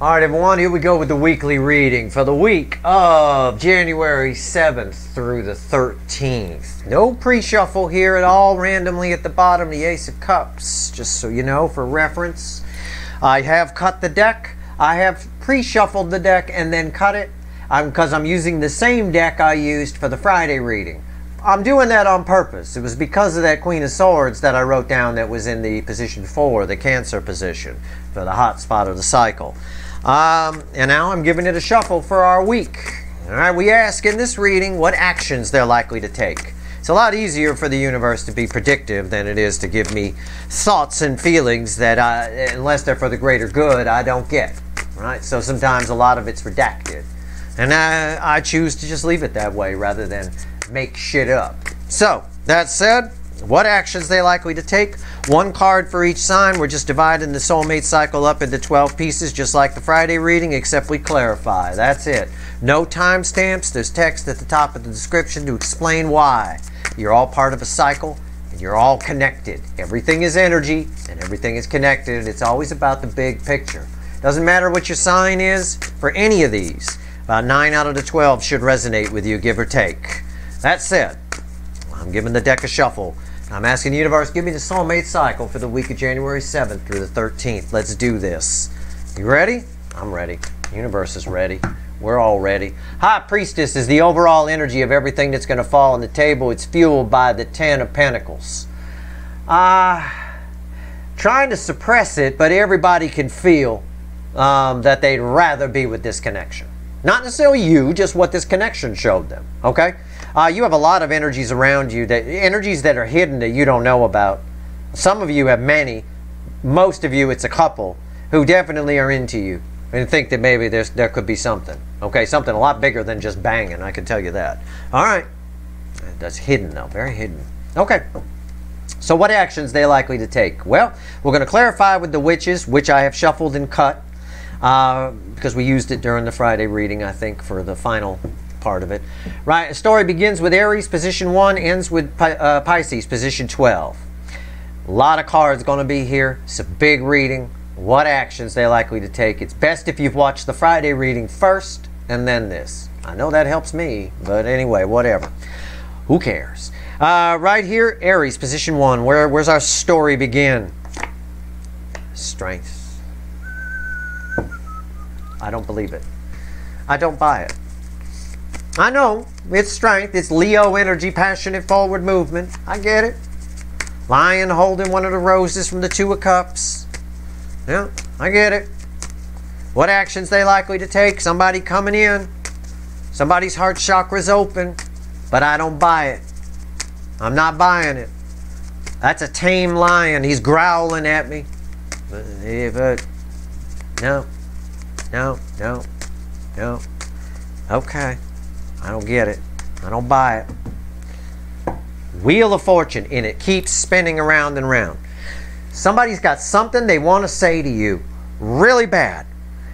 All right, everyone, here we go with the weekly reading for the week of January 7th through the 13th. No pre-shuffle here at all, randomly at the bottom, the Ace of Cups, just so you know, for reference. I have cut the deck. I have pre-shuffled the deck and then cut it because I'm using the same deck I used for the Friday reading. I'm doing that on purpose. It was because of that Queen of Swords that I wrote down that was in the position 4, the Cancer position, for the hot spot of the cycle. And now I'm giving it a shuffle for our week. All right, we ask in this reading what actions they're likely to take. It's a lot easier for the universe to be predictive than it is to give me thoughts and feelings that, unless they're for the greater good, I don't get. Right? So sometimes a lot of it's redacted. And I choose to just leave it that way rather than make shit up. So, that said, what actions they likely to take? One card for each sign. We're just dividing the soulmate cycle up into 12 pieces, just like the Friday reading, except we clarify. That's it. No timestamps. There's text at the top of the description to explain why. You're all part of a cycle, and you're all connected. Everything is energy, and everything is connected. It's always about the big picture. Doesn't matter what your sign is for any of these. About 9 out of the 12 should resonate with you, give or take. That said, I'm giving the deck a shuffle. I'm asking the universe, give me the soulmate cycle for the week of January 7th through the 13th. Let's do this. You ready? I'm ready. The universe is ready. We're all ready. High Priestess is the overall energy of everything that's going to fall on the table. It's fueled by the 10 of Pentacles. Trying to suppress it, but everybody can feel that they'd rather be with this connection. Not necessarily you, just what this connection showed them. Okay? You have a lot of energies around you, energies that are hidden that you don't know about. Some of you have many. Most of you, it's a couple who definitely are into you and think that maybe there could be something. Okay, something a lot bigger than just banging, I can tell you that. All right. That's hidden, though. Very hidden. Okay. So what actions they likely to take? Well, we're going to clarify with the witches, which I have shuffled and cut because we used it during the Friday reading, I think, for the final part of it. Right, the story begins with Aries, position 1, ends with Pisces, position 12. A lot of cards going to be here. It's a big reading. What actions they're likely to take. It's best if you've watched the Friday reading first and then this. I know that helps me, but anyway, whatever. Who cares? Right here, Aries, position 1. Where's our story begin? Strength. I don't believe it. I don't buy it. I know, it's strength, it's Leo energy, passionate forward movement. I get it. Lion holding one of the roses from the 2 of Cups. Yeah, I get it. What actions they likely to take? Somebody coming in. Somebody's heart chakra's open. But I don't buy it. I'm not buying it. That's a tame lion. He's growling at me. No. Okay. I don't get it. I don't buy it. Wheel of Fortune, and it keeps spinning around and around. Somebody's got something they want to say to you really bad.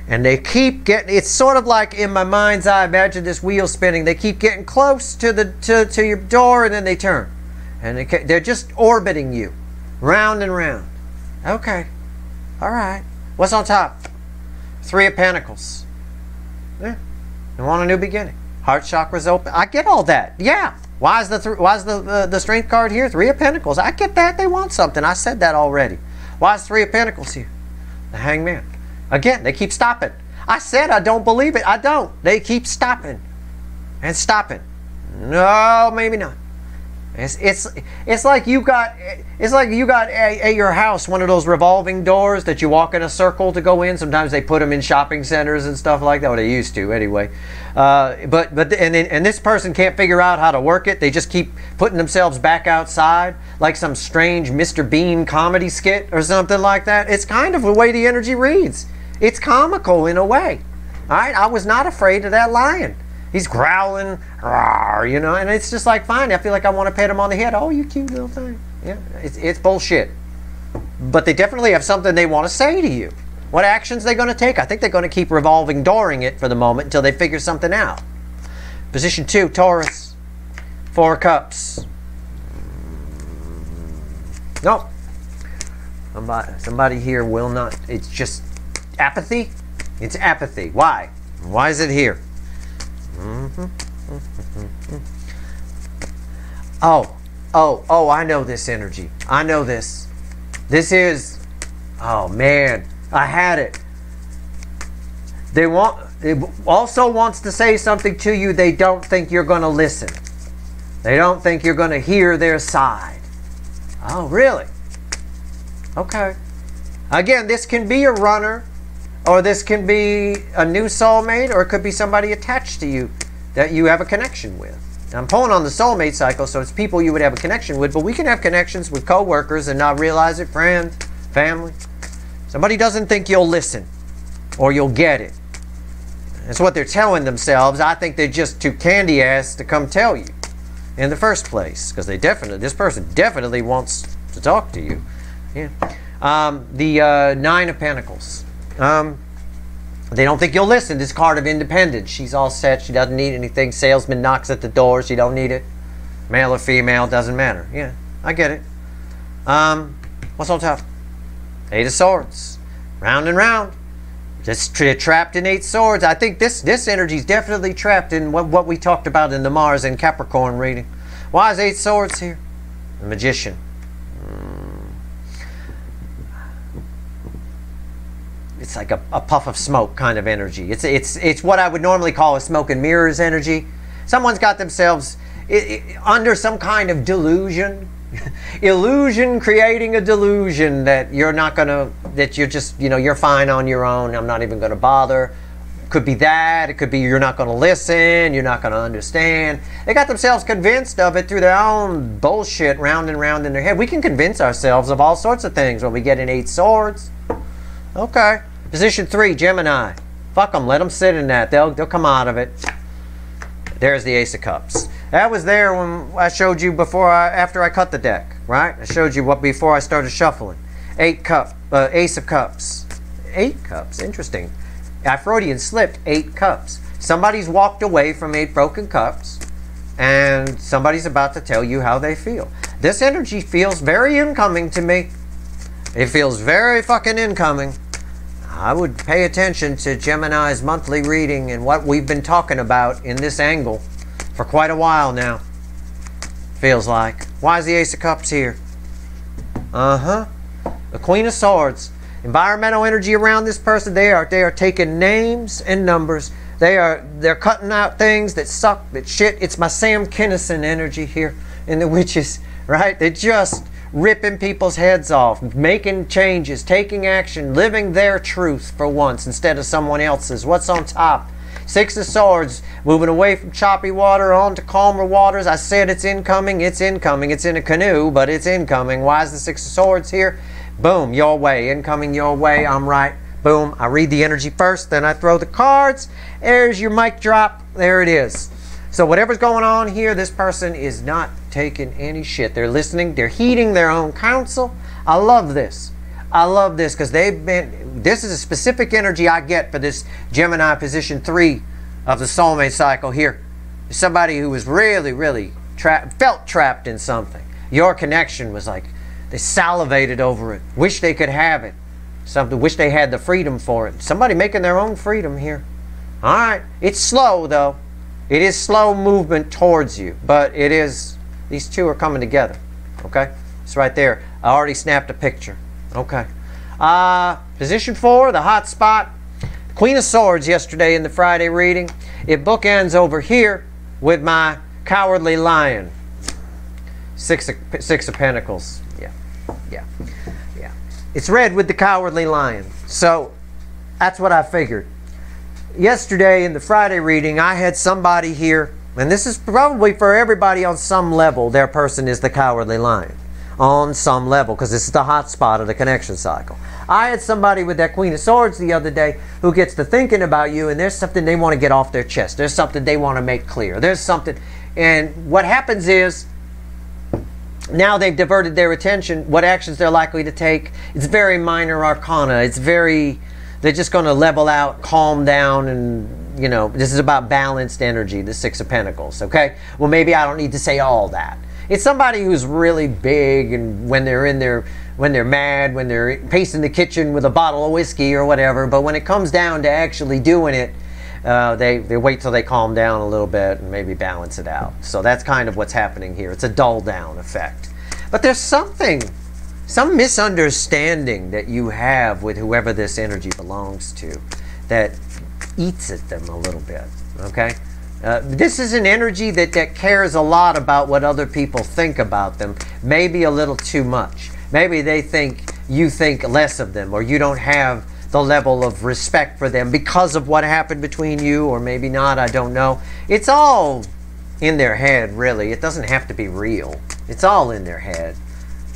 And they keep getting, it's sort of like in my mind's eye, imagine this wheel spinning. They keep getting close to your door and then they turn. And they're just orbiting you. Round and round. Okay. All right. What's on top? 3 of Pentacles. Yeah. They want a new beginning. Heart chakra's open. I get all that. Yeah. Why is the Strength card here? 3 of Pentacles. I get that. They want something. I said that already. Why is 3 of Pentacles here? The Hangman. Again, they keep stopping. I said I don't believe it. I don't. They keep stopping and stopping. No, maybe not. It's like you got at your house one of those revolving doors that you walk in a circle to go in. Sometimes they put them in shopping centers and stuff like that. Well, they used to anyway. And this person can't figure out how to work it. They just keep putting themselves back outside like some strange Mr. Bean comedy skit or something like that. It's kind of the way the energy reads. It's comical in a way. All right, I was not afraid of that lion. He's growling, rawr, you know, and it's just like, fine, I feel like I want to pat him on the head. Oh, you cute little thing. Yeah, it's bullshit. But they definitely have something they want to say to you. What actions they're going to take? I think they're going to keep revolving dooring it for the moment until they figure something out. Position 2, Taurus. 4 of Cups. Nope. Somebody here will not, it's just apathy. It's apathy. Why? Why is it here? Oh, I know this energy. I know this. This is, oh man, I had it. It also wants to say something to you. They don't think you're going to listen. They don't think you're going to hear their side. Oh, really? Okay. Again, this can be a runner, or this can be a new soulmate, or it could be somebody attached to you that you have a connection with. Now, I'm pulling on the soulmate cycle, so it's people you would have a connection with, but we can have connections with coworkers and not realize it, friends, family. Somebody doesn't think you'll listen, or you'll get it. That's what they're telling themselves. I think they're just too candy-ass to come tell you in the first place, because this person definitely wants to talk to you. Yeah. The Nine of Pentacles. They don't think you'll listen. This card of independence. She's all set. She doesn't need anything. Salesman knocks at the door. She don't need it. Male or female, doesn't matter. Yeah, I get it. What's on top? Eight of Swords. Round and round. Just trapped in Eight Swords. I think this energy is definitely trapped in what we talked about in the Mars and Capricorn reading. Why is Eight Swords here? The Magician. It's like a puff of smoke kind of energy. It's what I would normally call a smoke and mirrors energy. Someone's got themselves under some kind of delusion. Illusion creating a delusion that you're not gonna, that you're just, you're fine on your own. I'm not even gonna bother. Could be that. It could be you're not gonna listen. You're not gonna understand. They got themselves convinced of it through their own bullshit round and round in their head. We can convince ourselves of all sorts of things when we get in Eight Swords. Okay. Position 3, Gemini. Fuck them. Let them sit in that. They'll come out of it. There's the Ace of Cups. That was there when I showed you after I cut the deck, right? I showed you what before I started shuffling. Ace of Cups. 8 cups. Interesting. I Freudian slipped 8 cups. Somebody's walked away from 8 broken cups, and somebody's about to tell you how they feel. This energy feels very incoming to me. It feels very fucking incoming. I would pay attention to Gemini's monthly reading and what we've been talking about in this angle for quite a while now. Feels like. Why is the Ace of Cups here? The Queen of Swords. Environmental energy around this person. They are taking names and numbers. They're cutting out things that suck, that shit. It's my Sam Kinison energy here in the Witches, right? They just ripping people's heads off, making changes, taking action, living their truth for once instead of someone else's. What's on top? Six of Swords, moving away from choppy water onto calmer waters. I said it's incoming, it's incoming. It's in a canoe, but it's incoming. Why is the Six of Swords here? Boom, your way, incoming your way, I'm right. Boom, I read the energy first, then I throw the cards. There's your mic drop, there it is. So whatever's going on here, this person is not taking any shit. They're listening. They're heeding their own counsel. I love this. I love this because this is a specific energy I get for this Gemini position 3 of the soulmate cycle here. Somebody who was really, really felt trapped in something. Your connection was like, they salivated over it. Wish they could have it. Wish they had the freedom for it. Somebody making their own freedom here. All right. It's slow though. It is slow movement towards you, but it is, these two are coming together, okay? It's right there. I already snapped a picture, okay? Position 4, the hot spot. Queen of Swords yesterday in the Friday reading. It bookends over here with my Cowardly Lion. Six of Pentacles, yeah. It's red with the Cowardly Lion, so that's what I figured. Yesterday in the Friday reading, I had somebody here, and this is probably for everybody on some level, their person is the Cowardly Lion. On some level, because this is the hot spot of the connection cycle. I had somebody with that Queen of Swords the other day who gets to thinking about you, and there's something they want to get off their chest. There's something they want to make clear. There's something, and what happens is, now they've diverted their attention, what actions they're likely to take. It's very minor arcana. It's very... They're just going to level out, calm down, and, this is about balanced energy, the Six of Pentacles, okay? Well, maybe I don't need to say all that. It's somebody who's really big, and when they're mad, when they're pacing the kitchen with a bottle of whiskey or whatever, but when it comes down to actually doing it, they wait till they calm down a little bit and maybe balance it out. So that's kind of what's happening here. It's a dull down effect. But there's some misunderstanding that you have with whoever this energy belongs to that eats at them a little bit, okay? This is an energy that cares a lot about what other people think about them, maybe a little too much. Maybe they think you think less of them, or you don't have the level of respect for them because of what happened between you, or maybe not, I don't know. It's all in their head, really. It doesn't have to be real. It's all in their head.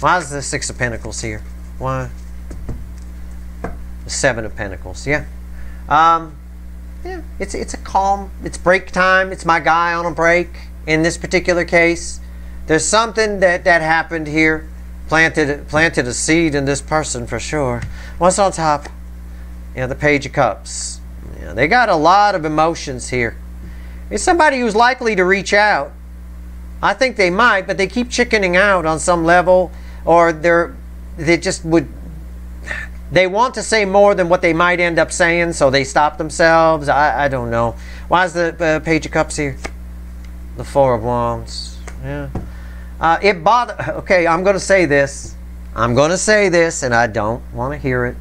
Why is the Six of Pentacles here? Why? The Seven of Pentacles, yeah. Yeah, it's a calm, it's break time, it's my guy on a break in this particular case. There's something that happened here, planted a seed in this person for sure. What's on top? Yeah, the Page of Cups. Yeah, they got a lot of emotions here. It's somebody who's likely to reach out. I think they might, but they keep chickening out on some level, or they want to say more than what they might end up saying, so they stop themselves. I don't know. Why is the Page of Cups here? The Four of Wands. Yeah. Okay, I'm going to say this. I'm going to say this, and I don't want to hear it.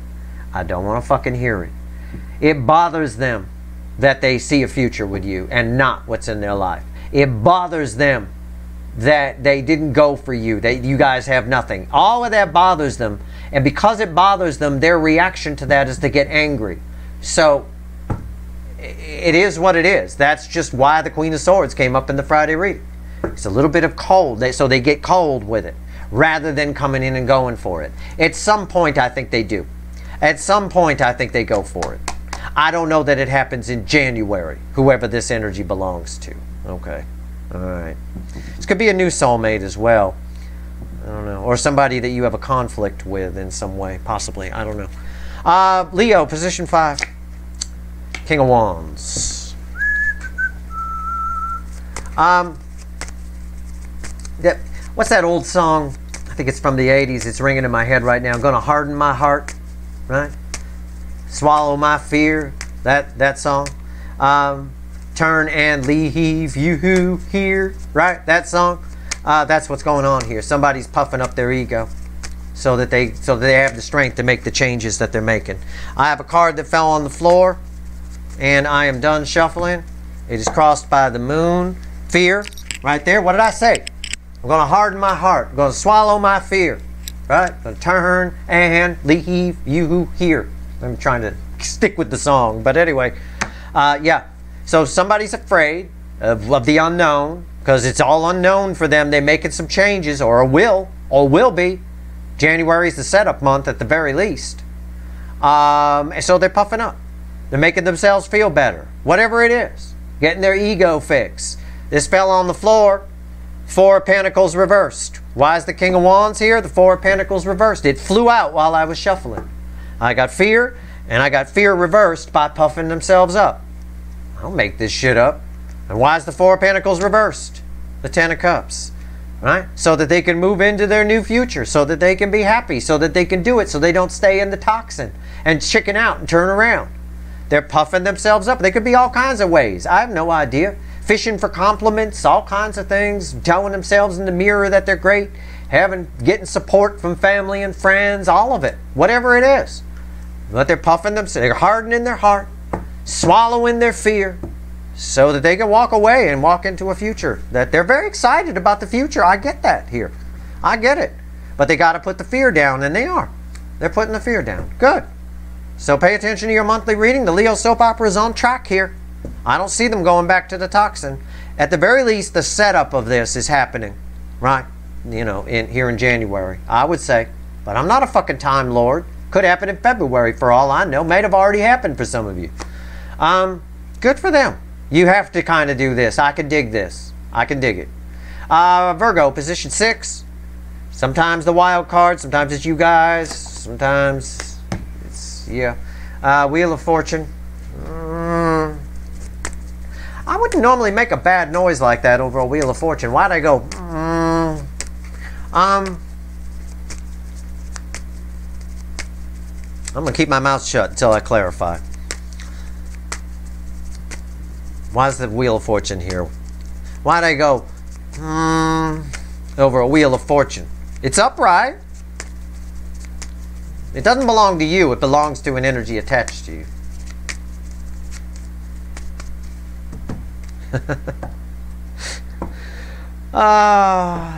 I don't want to fucking hear it. It bothers them that they see a future with you and not what's in their life. It bothers them that they didn't go for you, that you guys have nothing. All of that bothers them, and because it bothers them, their reaction to that is to get angry. So it is what it is. That's just why the Queen of Swords came up in the Friday reading. It's a little bit of cold, so they get cold with it rather than coming in and going for it. At some point, I think they do. At some point, I think they go for it. I don't know that it happens in January, whoever this energy belongs to. Okay. All right. This could be a new soulmate as well. I don't know. Or somebody that you have a conflict with in some way, possibly. I don't know. Leo, position 5. King of Wands. What's that old song? I think it's from the 80s. It's ringing in my head right now. Gonna harden my heart, right? Swallow my fear. That song. Turn and leave you here, right? That song. That's what's going on here. Somebody's puffing up their ego so that they have the strength to make the changes that they're making. I have a card that fell on the floor, and I am done shuffling. It is crossed by the moon. Fear, right there. What did I say? I'm going to harden my heart. I'm going to swallow my fear, right? I'm going to turn and leave you here. I'm trying to stick with the song, but anyway, yeah. So somebody's afraid of the unknown, because it's all unknown for them. They're making some changes, or will be. January is the setup month at the very least. And so they're puffing up. They're making themselves feel better. Whatever it is. Getting their ego fixed. This fell on the floor. Four of Pentacles reversed. Why is the King of Wands here? The Four of Pentacles reversed. It flew out while I was shuffling. I got fear, and I got fear reversed by puffing themselves up. I don't make this shit up. And why is the Four of Pentacles reversed? The Ten of Cups. Right? So that they can move into their new future. So that they can be happy. So that they can do it. So they don't stay in the toxin and chicken out and turn around. They're puffing themselves up. They could be all kinds of ways. I have no idea. Fishing for compliments. All kinds of things. Telling themselves in the mirror that they're great. Getting support from family and friends. All of it. Whatever it is. But they're puffing themselves. They're hardening their heart. Swallowing their fear. So that they can walk away and walk into a future. That they're very excited about the future. I get that here. I get it. But they got to put the fear down, and they are. They're putting the fear down. Good. So pay attention to your monthly reading. The Leo soap opera is on track here. I don't see them going back to the toxin. At the very least, the setup of this is happening. Right? You know, here in January. I would say. But I'm not a fucking time lord. Could happen in February for all I know. May have already happened for some of you. Good for them. You have to kind of do this. I can dig this. I can dig it. Virgo, position 6. Sometimes the wild card. Sometimes it's you guys. Sometimes it's, yeah. Wheel of Fortune. I wouldn't normally make a bad noise like that over a Wheel of Fortune. Why'd I go? I'm going to keep my mouth shut until I clarify. Why is the Wheel of Fortune here? Why'd I go over a Wheel of Fortune? It's upright. It doesn't belong to you. It belongs to an energy attached to you.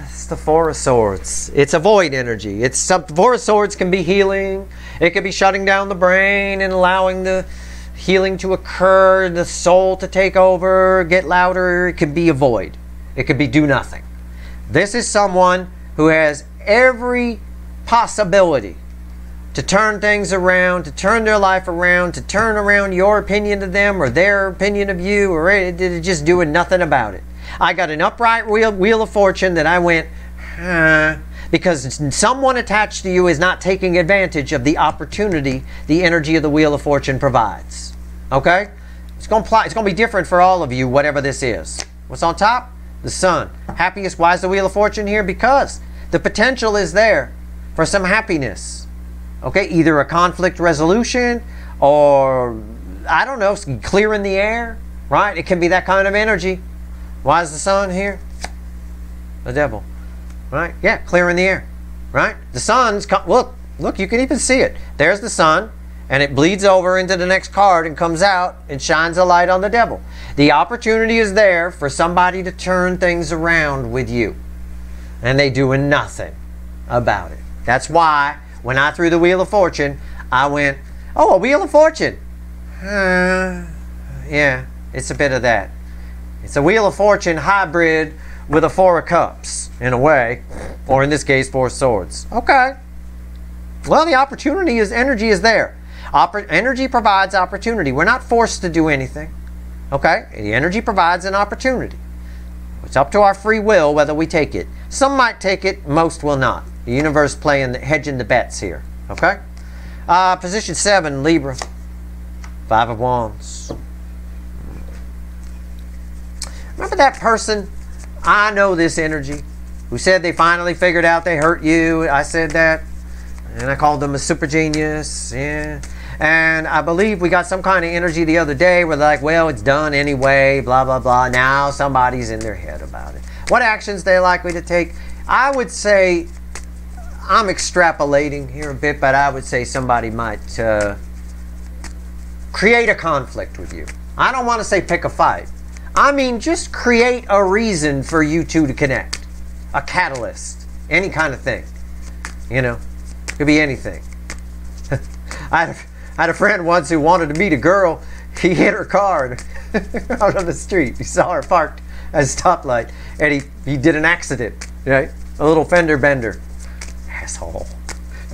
It's the Four of Swords. It's a void energy. The Four of Swords can be healing. It could be shutting down the brain and allowing the healing to occur, the soul to take over, get louder. It could be a void. It could be do nothing. This is someone who has every possibility to turn things around, to turn their life around, to turn around your opinion of them or their opinion of you, or just doing nothing about it. I got an upright wheel of fortune that I went, because someone attached to you is not taking advantage of the opportunity the energy of the Wheel of Fortune provides. Okay? It's going to be different for all of you, whatever this is. What's on top? The Sun. Happiest. Why is the Wheel of Fortune here? Because the potential is there for some happiness. Okay? Either a conflict resolution or, I don't know, clearing the air. Right? It can be that kind of energy. Why is the Sun here? The Devil. Right? Yeah, clearing the air. Right? The Sun's, look, you can even see it. There's the Sun, and it bleeds over into the next card and comes out and shines a light on the Devil. The opportunity is there for somebody to turn things around with you. And they doing nothing about it. That's why, when I threw the Wheel of Fortune, I went, oh, a Wheel of Fortune. Yeah, it's a bit of that. It's a Wheel of Fortune hybrid with a Four of Cups, in a way. Or in this case, Four of Swords. Okay. Well, the opportunity is, energy is there. Energy provides opportunity. We're not forced to do anything. Okay? The energy provides an opportunity. It's up to our free will whether we take it. Some might take it, most will not. The universe hedging the bets here. Okay? Position 7, Libra. Five of Wands. Remember that person, I know this energy, who said they finally figured out they hurt you? I said that. And I called them a super genius. Yeah. And I believe we got some kind of energy the other day where they're like, well, it's done anyway, blah, blah, blah. Now somebody's in their head about it. What actions they're likely to take? I would say, I'm extrapolating here a bit, but I would say somebody might create a conflict with you. I don't want to say pick a fight. I mean, just create a reason for you two to connect. A catalyst. Any kind of thing. You know, could be anything. I had a friend once who wanted to meet a girl. He hit her car out on the street. He saw her parked at a stoplight, and he did an accident, right? A little fender bender. Asshole.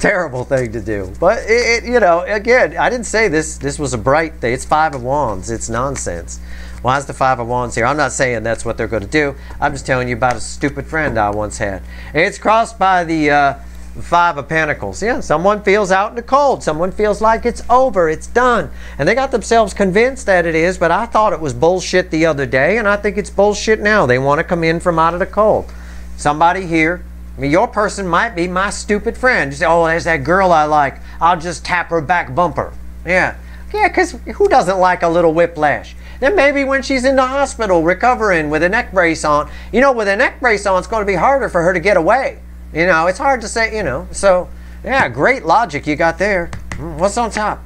Terrible thing to do. But, you know, again, I didn't say this was a bright thing. It's Five of Wands. It's nonsense. Why is the Five of Wands here? I'm not saying that's what they're going to do. I'm just telling you about a stupid friend I once had. It's crossed by the Five of Pentacles. Yeah, someone feels out in the cold. Someone feels like it's over. It's done. And they got themselves convinced that it is, but I thought it was bullshit the other day, and I think it's bullshit now. They want to come in from out of the cold. Somebody here, I mean, your person might be my stupid friend. You say, oh, there's that girl I like. I'll just tap her back bumper. Yeah. Yeah, because who doesn't like a little whiplash? Then maybe when she's in the hospital recovering with a neck brace on, you know, with a neck brace on, it's going to be harder for her to get away. You know, it's hard to say, you know. So, yeah, great logic you got there. What's on top?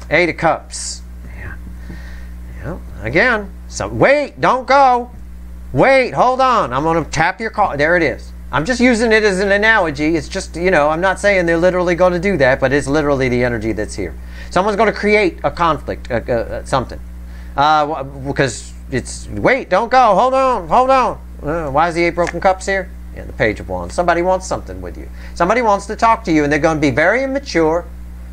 Eight of Cups. Yeah. Yeah. Again, so wait, don't go. Wait, hold on. I'm going to tap your car. There it is. I'm just using it as an analogy. It's just, you know, I'm not saying they're literally going to do that, but it's literally the energy that's here. Someone's going to create a conflict, something. Because it's, wait, don't go, hold on. Why is the 8 broken cups here? Yeah, the Page of Wands. Somebody wants something with you. Somebody wants to talk to you, and they're going to be very immature,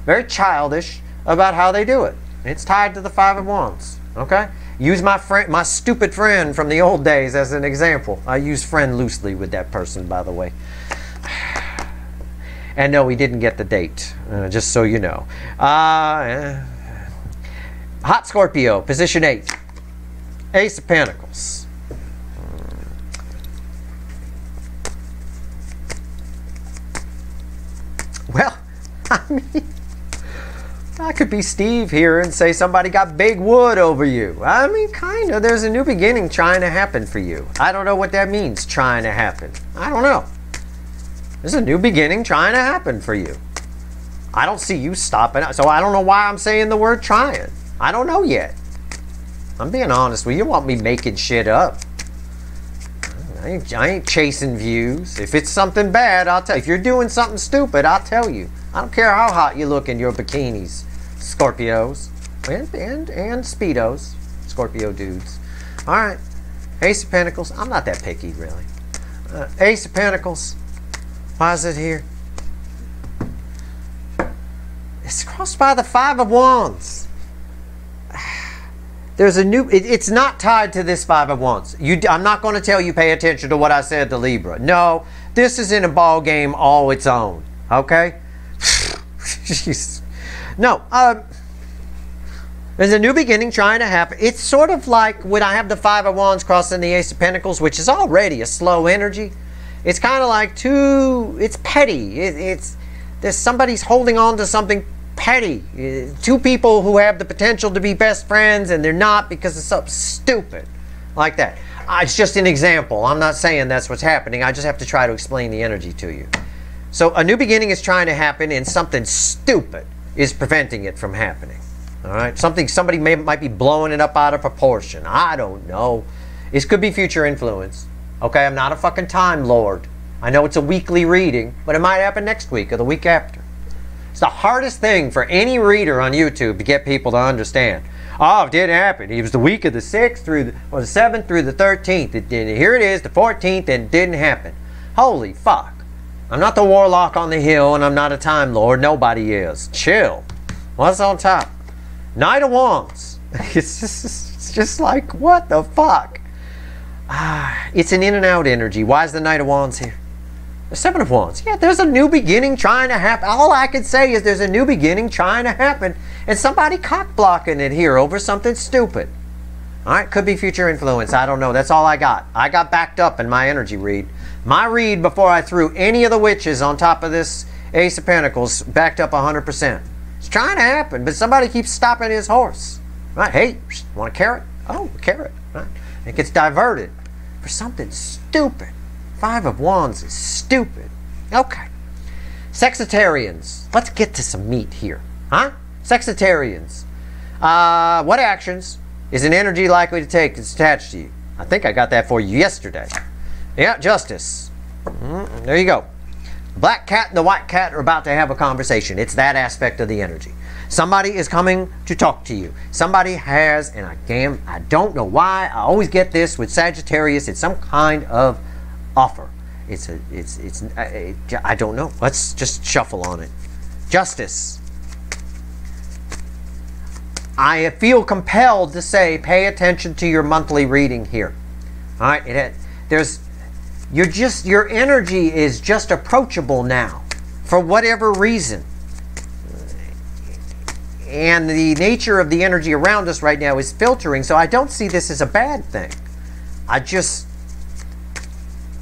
very childish about how they do it. It's tied to the Five of Wands, okay? Use my stupid friend from the old days as an example. I use friend loosely with that person, by the way. And no, we didn't get the date, just so you know. Hot Scorpio, position 8. Ace of Pentacles. I mean, I could be Steve here and say somebody got big wood over you. I mean, kind of. There's a new beginning trying to happen for you. I don't know what that means, trying to happen. I don't know. There's a new beginning trying to happen for you. I don't see you stopping. So I don't know why I'm saying the word trying. I don't know yet. I'm being honest with you. You want me making shit up. I ain't chasing views. If it's something bad, I'll tell you. If you're doing something stupid, I'll tell you. I don't care how hot you look in your bikinis, Scorpios, and Speedos, Scorpio dudes. All right, Ace of Pentacles. I'm not that picky, really. Ace of Pentacles. Why is it here? It's crossed by the Five of Wands. There's a new, it's not tied to this Five of Wands. I'm not going to tell you pay attention to what I said to Libra. No, this is in a ball game all its own. Okay? No, there's a new beginning trying to happen. It's sort of like when I have the Five of Wands crossing the Ace of Pentacles, which is already a slow energy. It's kind of like it's petty. There's somebody's holding on to something petty. Two people who have the potential to be best friends and they're not because of something stupid like that. It's just an example. I'm not saying that's what's happening. I just have to try to explain the energy to you. So a new beginning is trying to happen and something stupid is preventing it from happening. All right? Somebody might be blowing it up out of proportion. I don't know. This could be future influence. Okay? I'm not a fucking time lord. I know it's a weekly reading, but it might happen next week or the week after. It's the hardest thing for any reader on YouTube to get people to understand. Oh, it didn't happen. It was the week of the 6th through the 7th through the 13th. Here it is, the 14th, and it didn't happen. Holy fuck. I'm not the warlock on the hill, and I'm not a time lord. Nobody is. Chill. What's on top? Knight of Wands. It's just like, what the fuck? It's an in and out energy. Why is the Knight of Wands here? The Seven of Wands. Yeah, there's a new beginning trying to happen. All I can say is there's a new beginning trying to happen. And somebody cock blocking it here over something stupid. All right, could be future influence. I don't know. That's all I got. I got backed up in my energy read. My read before I threw any of the witches on top of this Ace of Pentacles backed up 100%. It's trying to happen, but somebody keeps stopping his horse. Right? Hey, want a carrot? Oh, a carrot. Right? It gets diverted for something stupid. Five of Wands is stupid. Okay. Sexitarians. Let's get to some meat here. Huh? Sexitarians. What actions is an energy likely to take that's attached to you? I think I got that for you yesterday. Yeah, justice. There you go. The black cat and the white cat are about to have a conversation. It's that aspect of the energy. Somebody is coming to talk to you. Somebody has, and I don't know why, I always get this with Sagittarius. It's some kind of offer. I don't know. Let's just shuffle on it. Justice. I feel compelled to say pay attention to your monthly reading here. All right, your energy is just approachable now for whatever reason. And the nature of the energy around us right now is filtering, so I don't see this as a bad thing. I just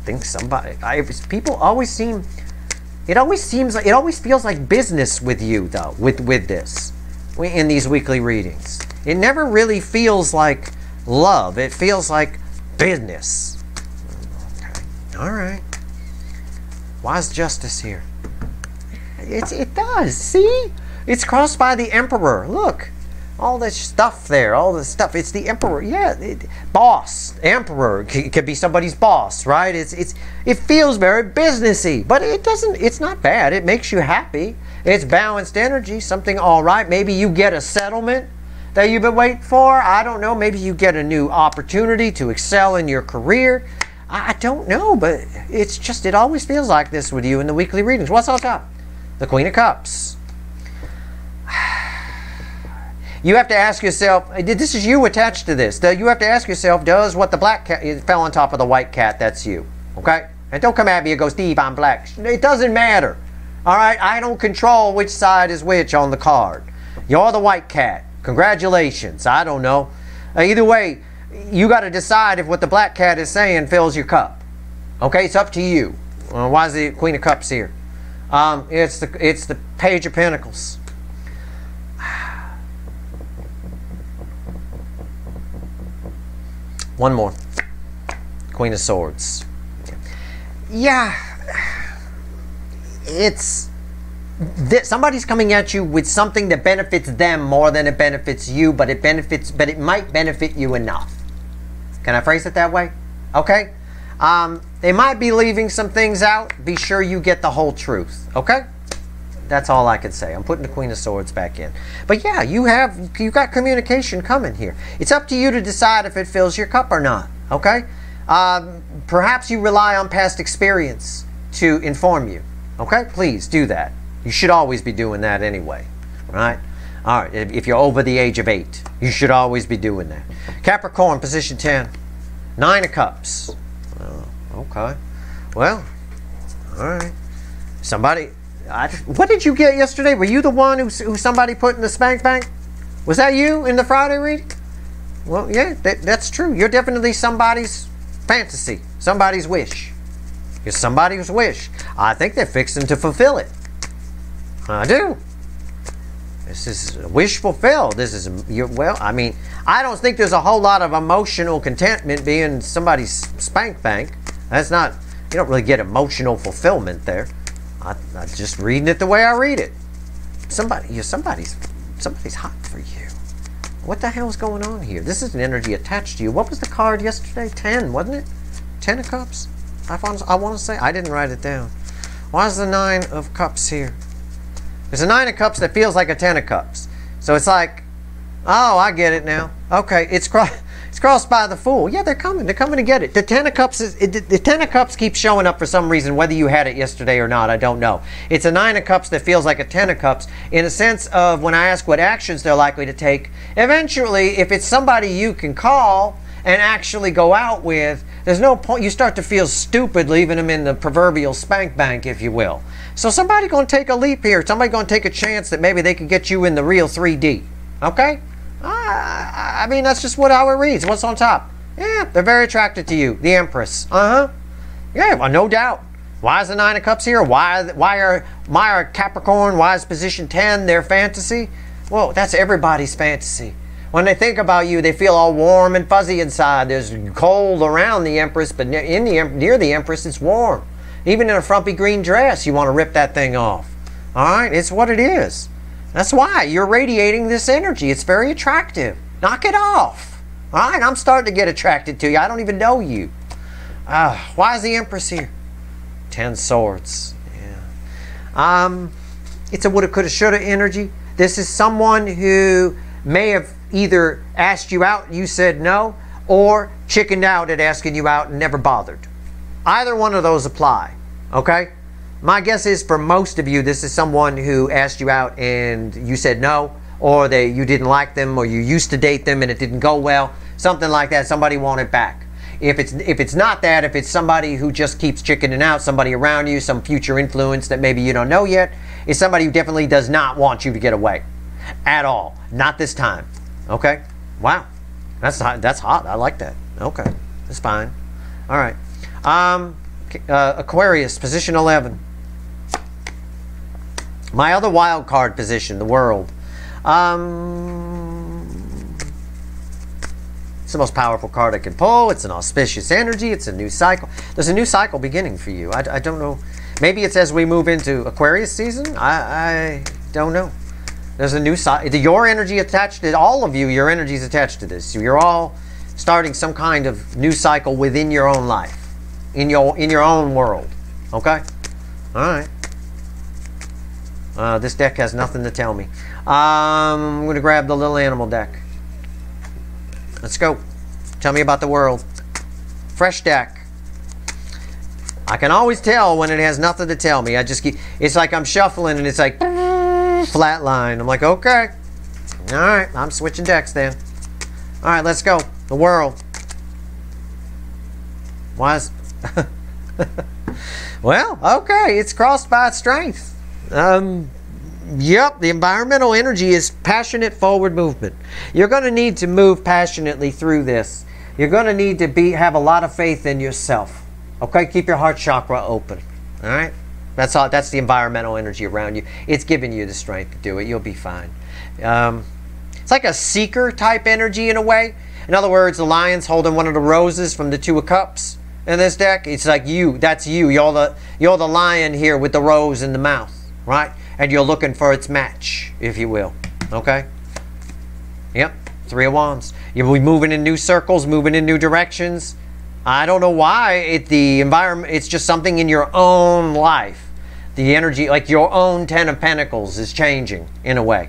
think people always seem, it always feels like business with you though, with this, in these weekly readings. It never really feels like love. It feels like business. Okay. All right. Why is justice here? It does. See? It's crossed by the Emperor. Look. All this stuff there. All this stuff. It's the Emperor. Yeah. Boss. Emperor. Could be somebody's boss, right? It feels very businessy. But it doesn't. It's not bad. It makes you happy. It's balanced energy. Something all right. Maybe you get a settlement that you've been waiting for. I don't know. Maybe you get a new opportunity to excel in your career. I don't know. But it's just, it always feels like this with you in the weekly readings. What's on top? The Queen of Cups. You have to ask yourself, this is you attached to this. You have to ask yourself, does what the black cat fell on top of the white cat, that's you. Okay? And don't come at me and go, Steve, I'm black. It doesn't matter. All right? I don't control which side is which on the card. You're the white cat. Congratulations. I don't know. Either way, you got to decide if what the black cat is saying fills your cup. Okay? It's up to you. Why is the Queen of Cups here? It's the Page of Pentacles. One more. Queen of Swords. Yeah. It's somebody's coming at you with something that benefits them more than it benefits you, but it might benefit you enough. Can I phrase it that way? Okay? They might be leaving some things out. Be sure you get the whole truth. Okay? That's all I could say. I'm putting the Queen of Swords back in. But yeah, you got communication coming here. It's up to you to decide if it fills your cup or not. Okay? Perhaps you rely on past experience to inform you. Okay? Please do that. You should always be doing that anyway. Right? All right. If you're over the age of 8, you should always be doing that. Capricorn, position 10. 9 of Cups. Oh, okay. Well, all right. Somebody... what did you get yesterday? Were you the one who somebody put in the spank bank? Was that you in the Friday reading? Well, yeah, that's true. You're definitely somebody's fantasy, somebody's wish. You're somebody's wish. I think they're fixing to fulfill it. I do. This is a wish fulfilled. This is, well, I mean, I don't think there's a whole lot of emotional contentment being somebody's spank bank. That's not, you don't really get emotional fulfillment there. I'm just reading it the way I read it. Somebody's hot for you. What the hell's going on here? This is an energy attached to you. What was the card yesterday? 10, wasn't it? 10 of Cups? I want to say. I didn't write it down. Why is the 9 of Cups here? There's a 9 of Cups that feels like a 10 of Cups. So it's like, oh, I get it now. Okay, it's crossed by the Fool. Yeah, they're coming. They're coming to get it. The 10 of Cups the 10 of Cups keeps showing up for some reason, whether you had it yesterday or not. I don't know. It's a 9 of Cups that feels like a 10 of Cups in a sense of when I ask what actions they're likely to take. Eventually, if it's somebody you can call and actually go out with, there's no point. You start to feel stupid leaving them in the proverbial spank bank, if you will. So somebody's going to take a leap here. Somebody's going to take a chance that maybe they can get you in the real 3D. Okay? I mean, that's just how it reads. What's on top? Yeah, they're very attracted to you. The Empress. Uh-huh. Yeah, well, no doubt. Why is the 9 of Cups here? Why are Capricorn, why is position 10 their fantasy? Well, that's everybody's fantasy. When they think about you, they feel all warm and fuzzy inside. There's cold around the Empress, but near the Empress, it's warm. Even in a frumpy green dress, you want to rip that thing off. All right? It's what it is. That's why you're radiating this energy. It's very attractive. Knock it off. All right? I'm starting to get attracted to you. I don't even know you. Why is the Empress here? 10 Swords. Yeah. It's a woulda, coulda, shoulda energy. This is someone who may have either asked you out, you said no, or chickened out at asking you out and never bothered. Either one of those apply. Okay? My guess is for most of you, this is someone who asked you out and you said no, or you didn't like them, or you used to date them and it didn't go well. Something like that. Somebody wanted back. If it's not that, if it's somebody who just keeps chickening out, somebody around you, some future influence that maybe you don't know yet, it's somebody who definitely does not want you to get away. At all. Not this time. Okay? Wow. That's hot. I like that. Okay. That's fine. All right. Aquarius, position 11. My other wild card position, the World. It's the most powerful card I can pull. It's an auspicious energy. It's a new cycle. There's a new cycle beginning for you. I don't know. Maybe it's as we move into Aquarius season. I don't know. There's a new cycle. Your energy attached to all of you. Your energy is attached to this. You're all starting some kind of new cycle within your own life, in your own world. Okay. All right. This deck has nothing to tell me. I'm going to grab the little animal deck. Let's go. Tell me about the World. Fresh deck. I can always tell when it has nothing to tell me. It's like I'm shuffling and it's like flat line. I'm like, okay. All right. I'm switching decks then. All right. Let's go. The World. Why is... Well, okay. It's crossed by strength. Yep, the environmental energy is passionate forward movement. You're going to need to move passionately through this. You're going to need to have a lot of faith in yourself. Okay, keep your heart chakra open. All right, That's all. That's the environmental energy around you. It's giving you the strength to do it. You'll be fine. It's like a seeker type energy in a way. In other words, the lion's holding one of the roses from the Two of Cups in this deck. It's like you. That's you. You're the lion here with the rose in the mouth, right? And you're looking for its match, if you will. Okay? Yep. Three of Wands. You'll be moving in new circles, moving in new directions. I don't know why. The environment, it's just something in your own life. The energy, like your own Ten of Pentacles, is changing in a way.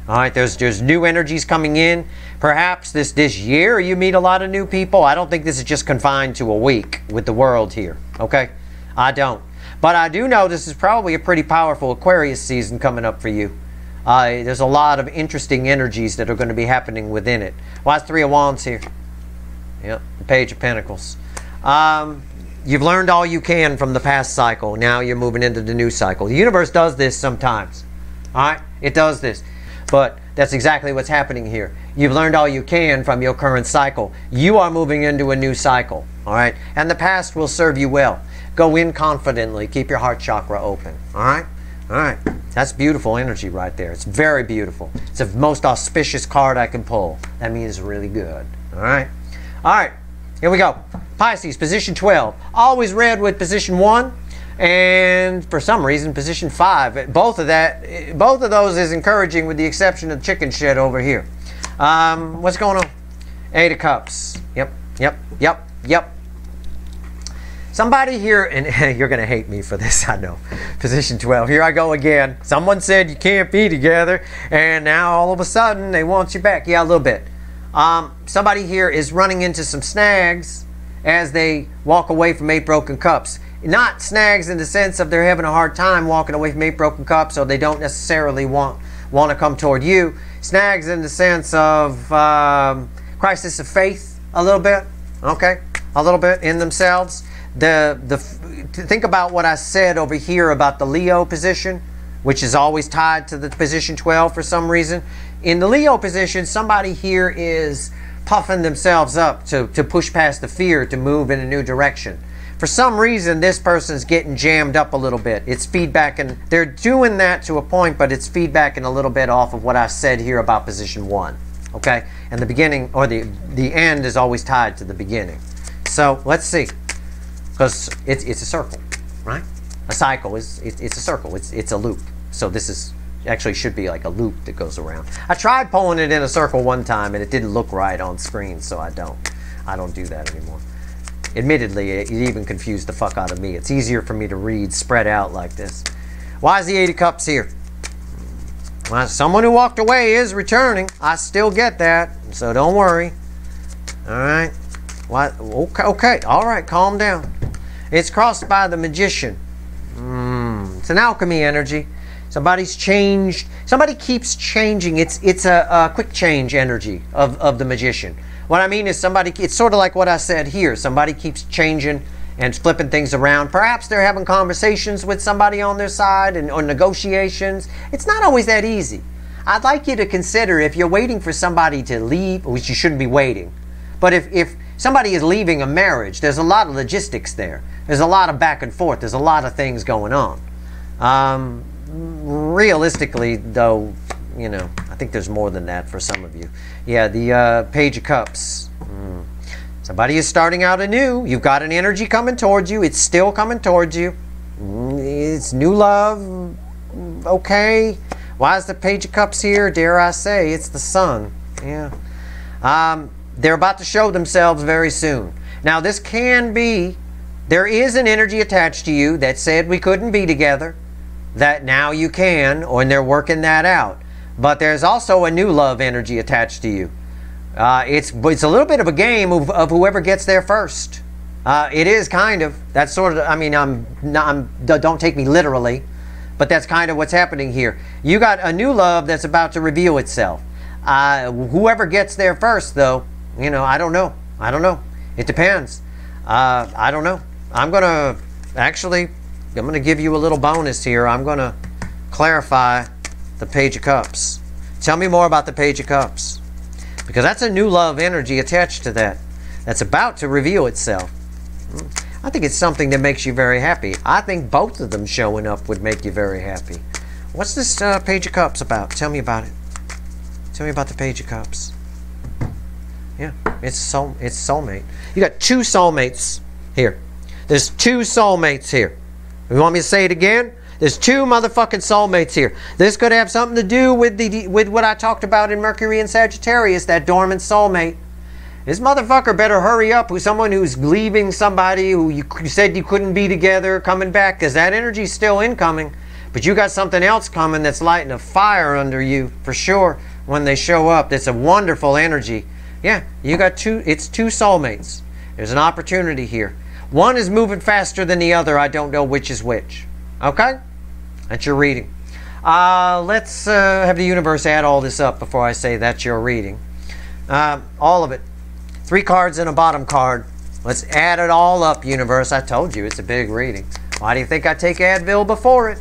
All right, there's new energies coming in. Perhaps this year you meet a lot of new people. I don't think this is just confined to a week with the world here. Okay? I don't. But I do know this is probably a pretty powerful Aquarius season coming up for you. There's a lot of interesting energies that are going to be happening within it. Why is Three of Wands here? Yep, the Page of Pentacles. You've learned all you can from the past cycle. Now you're moving into the new cycle. The universe does this sometimes. All right? It does this. But that's exactly what's happening here. You've learned all you can from your current cycle. You are moving into a new cycle. All right? And the past will serve you well. Go in confidently. Keep your heart chakra open. All right? All right. That's beautiful energy right there. It's very beautiful. It's the most auspicious card I can pull. That means really good. All right? All right. Here we go. Pisces, position 12. Always red with position 1. And for some reason, position 5. Both of those is encouraging with the exception of the chicken shed over here. What's going on? Eight of Cups. Yep. Somebody here, and you're going to hate me for this, I know. Position 12. Here I go again. Someone said you can't be together, and now all of a sudden they want you back. Yeah, a little bit. Somebody here is running into some snags as they walk away from 8 broken cups. Not snags in the sense of they're having a hard time walking away from 8 broken cups, so they don't necessarily want to come toward you. Snags in the sense of crisis of faith a little bit, okay? A little bit in themselves. Think about what I said over here about the Leo position, which is always tied to the position 12 for some reason. In the Leo position, somebody here is puffing themselves up to push past the fear, to move in a new direction. For some reason, this person's getting jammed up a little bit. It's feedback, and they're doing that to a point, but it's feedbacking a little bit off of what I said here about position 1. Okay? And the beginning, or the end is always tied to the beginning. So, let's see. Because it's a circle, right? A cycle it's a circle. It's a loop. So this is actually should be like a loop that goes around. I tried pulling it in a circle one time and it didn't look right on screen, so I don't do that anymore. Admittedly, it even confused the fuck out of me. It's easier for me to read spread out like this. Why is the 8 of Cups here? Well, someone who walked away is returning. I still get that, so don't worry. All right. What? Okay. All right. Calm down. It's crossed by the Magician. It's an alchemy energy. Somebody's changed. Somebody keeps changing. It's a quick change energy of the Magician. What I mean is it's sort of like what I said here. Somebody keeps changing and flipping things around. Perhaps they're having conversations with somebody on their side or negotiations. It's not always that easy. I'd like you to consider, if you're waiting for somebody to leave, which you shouldn't be waiting, but if somebody is leaving a marriage, there's a lot of logistics there. There's a lot of back and forth. There's a lot of things going on. Realistically, though, you know, I think there's more than that for some of you. Yeah, the Page of Cups. Somebody is starting out anew. You've got an energy coming towards you. It's still coming towards you. It's new love. Okay. Why is the Page of Cups here? Dare I say, it's the Sun. Yeah. They're about to show themselves very soon. Now, this can be, there is an energy attached to you that said we couldn't be together, that now you can, and they're working that out. But there's also a new love energy attached to you. It's a little bit of a game of whoever gets there first. It is kind of. That's sort of, I mean, don't take me literally, but that's kind of what's happening here. You got a new love that's about to reveal itself. Whoever gets there first, though, you know, I don't know. I don't know. It depends. I don't know. I'm going to give you a little bonus here. I'm going to clarify the Page of Cups. Tell me more about the Page of Cups. Because that's a new love energy attached to that. That's about to reveal itself. I think it's something that makes you very happy. I think both of them showing up would make you very happy. What's this Page of Cups about? Tell me about it. Tell me about the Page of Cups. Yeah, it's soulmate. You got two soulmates here. There's two soulmates here. You want me to say it again? There's two motherfucking soulmates here. This could have something to do with what I talked about in Mercury and Sagittarius, that dormant soulmate. This motherfucker better hurry up with someone who's leaving somebody who you said you couldn't be together, coming back, because that energy's still incoming. But you got something else coming that's lighting a fire under you, for sure, when they show up. That's a wonderful energy. Yeah, you got it's two soulmates. There's an opportunity here. One is moving faster than the other. I don't know which is which. Okay? That's your reading. Let's have the universe add all this up before I say that's your reading. All of it. 3 cards and a bottom card. Let's add it all up, universe. I told you it's a big reading. Why do you think I take Advil before it?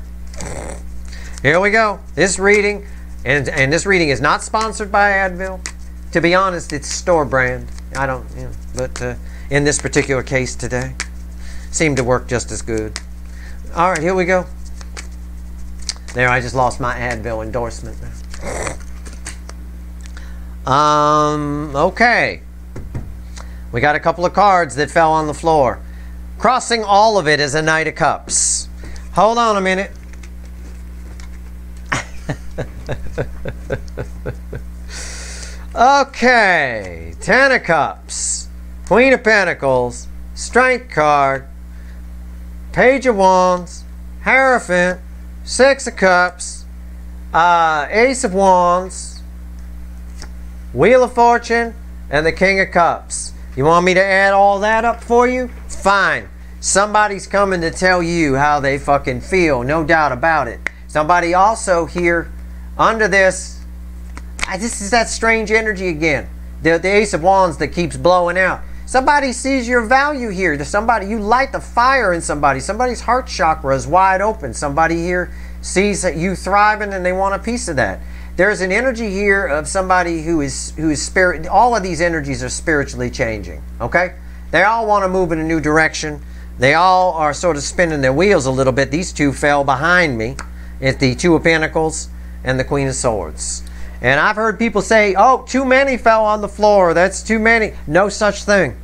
Here we go. This reading, and this reading is not sponsored by Advil. To be honest, it's store brand. I don't, but in this particular case today, seemed to work just as good. All right, here we go. There, I just lost my Advil endorsement. Okay. We got a couple of cards that fell on the floor. Crossing all of it is a Knight of Cups. Hold on a minute. Okay. 10 of Cups. Queen of Pentacles. Strength card. Page of Wands. Hierophant. 6 of Cups. Ace of Wands. Wheel of Fortune. And the King of Cups. You want me to add all that up for you? Fine. Somebody's coming to tell you how they fucking feel. No doubt about it. Somebody also here under this. This is that strange energy again. The Ace of Wands that keeps blowing out. Somebody sees your value here. There's somebody, you light the fire in somebody. Somebody's heart chakra is wide open. Somebody here sees that you thriving and they want a piece of that. There's an energy here of somebody who is spirit. All of these energies are spiritually changing. Okay? They all want to move in a new direction. They all are sort of spinning their wheels a little bit. These two fell behind me. It's the Two of Pentacles and the Queen of Swords. And I've heard people say, oh, too many fell on the floor. That's too many. No such thing.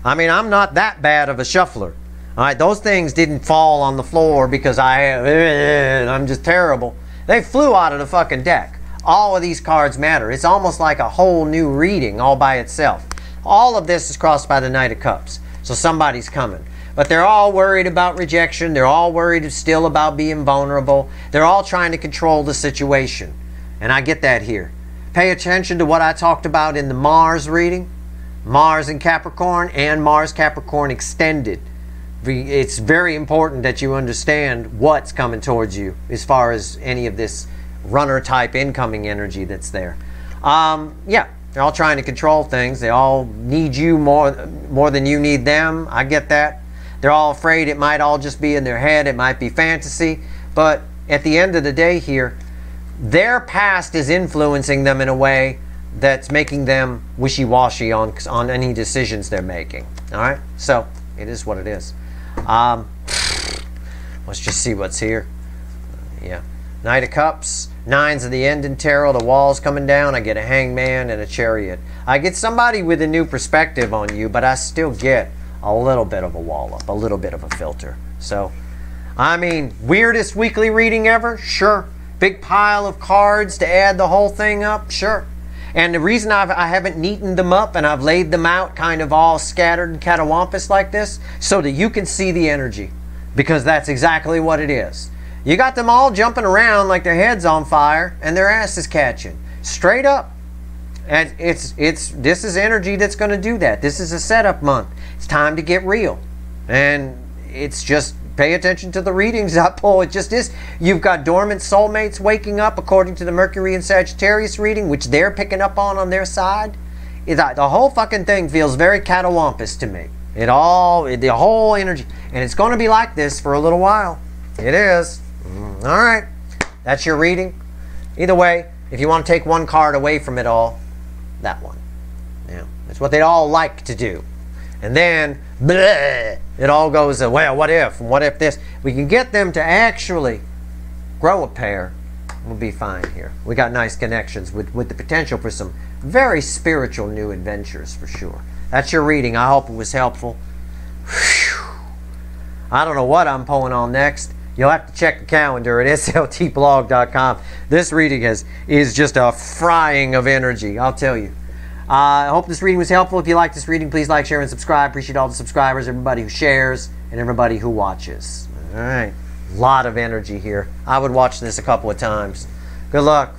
I mean, I'm not that bad of a shuffler. All right, those things didn't fall on the floor because I'm just terrible. They flew out of the fucking deck. All of these cards matter. It's almost like a whole new reading all by itself. All of this is crossed by the Knight of Cups. So somebody's coming. But they're all worried about rejection. They're all worried still about being vulnerable. They're all trying to control the situation. And I get that here. Pay attention to what I talked about in the Mars reading. Mars in Capricorn and Mars Capricorn extended. It's very important that you understand what's coming towards you as far as any of this runner type incoming energy that's there. Yeah, they're all trying to control things. They all need you more than you need them. I get that. They're all afraid it might all just be in their head. It might be fantasy. But at the end of the day here, their past is influencing them in a way that's making them wishy-washy on any decisions they're making. All right? So, it is what it is. Let's just see what's here. Yeah. Knight of Cups. 9's of the End in Tarot. The Wall's coming down. I get a Hangman and a Chariot. I get somebody with a new perspective on you, but I still get a little bit of a wall up. A little bit of a filter. So, I mean, weirdest weekly reading ever? Sure. Big pile of cards to add the whole thing up? Sure. And the reason I haven't neatened them up and I've laid them out kind of all scattered and catawampus like this, so that you can see the energy. Because that's exactly what it is. You got them all jumping around like their head's on fire and their ass is catching. Straight up. And this is energy that's going to do that. This is a setup month. It's time to get real. And it's just pay attention to the readings I pull. It just is. You've got dormant soulmates waking up according to the Mercury and Sagittarius reading, which they're picking up on their side. The whole fucking thing feels very catawampus to me. The whole energy. And it's going to be like this for a little while. It is. All right. That's your reading. Either way, if you want to take one card away from it all, that one. Yeah. That's what they all like to do. And then bleh. It all goes, well, what if? And what if this? We can get them to actually grow a pair. We'll be fine here. We got nice connections with the potential for some very spiritual new adventures for sure. That's your reading. I hope it was helpful. Whew. I don't know what I'm pulling on next. You'll have to check the calendar at sltblog.com. This reading is just a frying of energy, I'll tell you. I hope this reading was helpful. If you like this reading, please like, share, and subscribe. Appreciate all the subscribers, everybody who shares, and everybody who watches. All right. A lot of energy here. I would watch this a couple of times. Good luck.